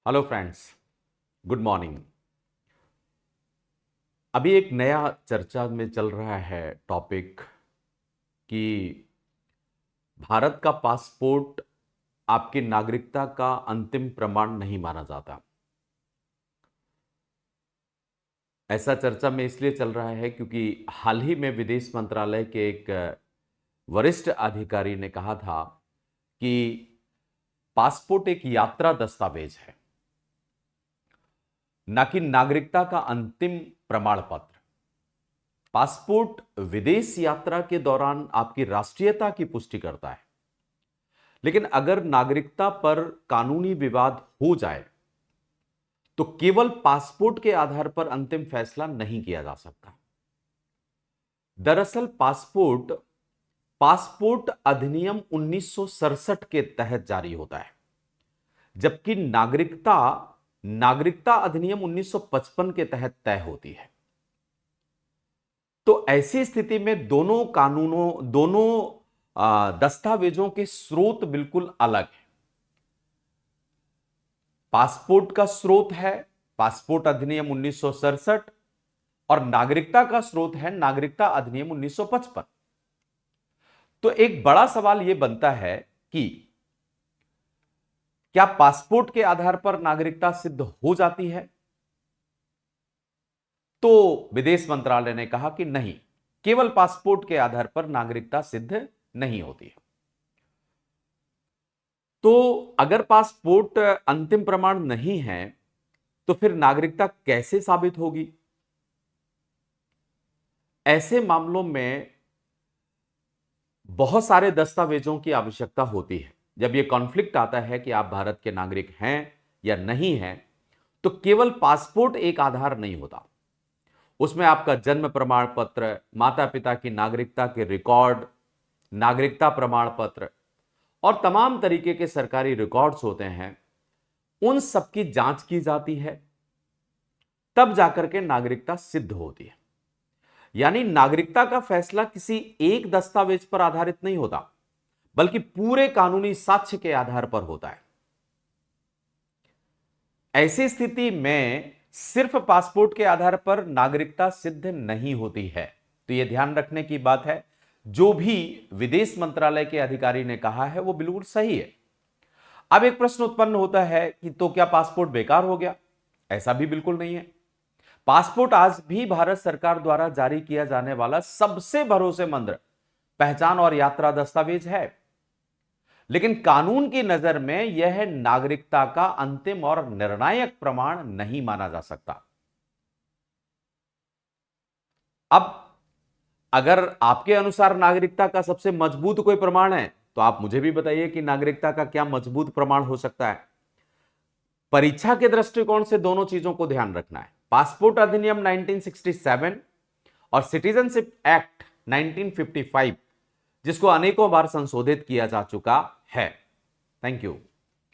Hello friends, good morning. अभी एक नया चर्चा में चल रहा है टॉपिक कि भारत का पासपोर्ट आपकी नागरिकता का अंतिम प्रमाण नहीं माना जाता। ऐसा चर्चा में इसलिए चल रहा है क्योंकि हाल ही में विदेश मंत्रालय के एक वरिष्ठ अधिकारी ने कहा था कि पासपोर्ट एक यात्रा दस्तावेज है, न कि नागरिकता का अंतिम प्रमाण पत्र। पासपोर्ट विदेश यात्रा के दौरान आपकी राष्ट्रीयता की पुष्टि करता है, लेकिन अगर नागरिकता पर कानूनी विवाद हो जाए तो केवल पासपोर्ट के आधार पर अंतिम फैसला नहीं किया जा सकता। दरअसल पासपोर्ट अधिनियम 1967 के तहत जारी होता है, जबकि नागरिकता अधिनियम 1955 के तहत तय होती है। तो ऐसी स्थिति में दोनों दस्तावेजों के स्रोत बिल्कुल अलग हैं। पासपोर्ट का स्रोत है पासपोर्ट अधिनियम 1967 और नागरिकता का स्रोत है नागरिकता अधिनियम 1955। तो एक बड़ा सवाल यह बनता है कि क्या पासपोर्ट के आधार पर नागरिकता सिद्ध हो जाती है? तो विदेश मंत्रालय ने कहा कि नहीं, केवल पासपोर्ट के आधार पर नागरिकता सिद्ध नहीं होती है। तो अगर पासपोर्ट अंतिम प्रमाण नहीं है तो फिर नागरिकता कैसे साबित होगी? ऐसे मामलों में बहुत सारे दस्तावेजों की आवश्यकता होती है। जब यह कॉन्फ्लिक्ट आता है कि आप भारत के नागरिक हैं या नहीं हैं, तो केवल पासपोर्ट एक आधार नहीं होता। उसमें आपका जन्म प्रमाण पत्र, माता पिता की नागरिकता के रिकॉर्ड, नागरिकता प्रमाण पत्र और तमाम तरीके के सरकारी रिकॉर्ड्स होते हैं। उन सब की जांच की जाती है, तब जाकर के नागरिकता सिद्ध होती है। यानी नागरिकता का फैसला किसी एक दस्तावेज पर आधारित नहीं होता, बल्कि पूरे कानूनी साक्ष्य के आधार पर होता है। ऐसी स्थिति में सिर्फ पासपोर्ट के आधार पर नागरिकता सिद्ध नहीं होती है। तो यह ध्यान रखने की बात है, जो भी विदेश मंत्रालय के अधिकारी ने कहा है वो बिल्कुल सही है। अब एक प्रश्न उत्पन्न होता है कि तो क्या पासपोर्ट बेकार हो गया? ऐसा भी बिल्कुल नहीं है। पासपोर्ट आज भी भारत सरकार द्वारा जारी किया जाने वाला सबसे भरोसेमंद पहचान और यात्रा दस्तावेज है, लेकिन कानून की नजर में यह नागरिकता का अंतिम और निर्णायक प्रमाण नहीं माना जा सकता। अब अगर आपके अनुसार नागरिकता का सबसे मजबूत कोई प्रमाण है तो आप मुझे भी बताइए कि नागरिकता का क्या मजबूत प्रमाण हो सकता है। परीक्षा के दृष्टिकोण से दोनों चीजों को ध्यान रखना है। पासपोर्ट अधिनियम 1967 और सिटीजनशिप एक्ट 1955, जिसको अनेकों बार संशोधित किया जा चुका है। Thank you.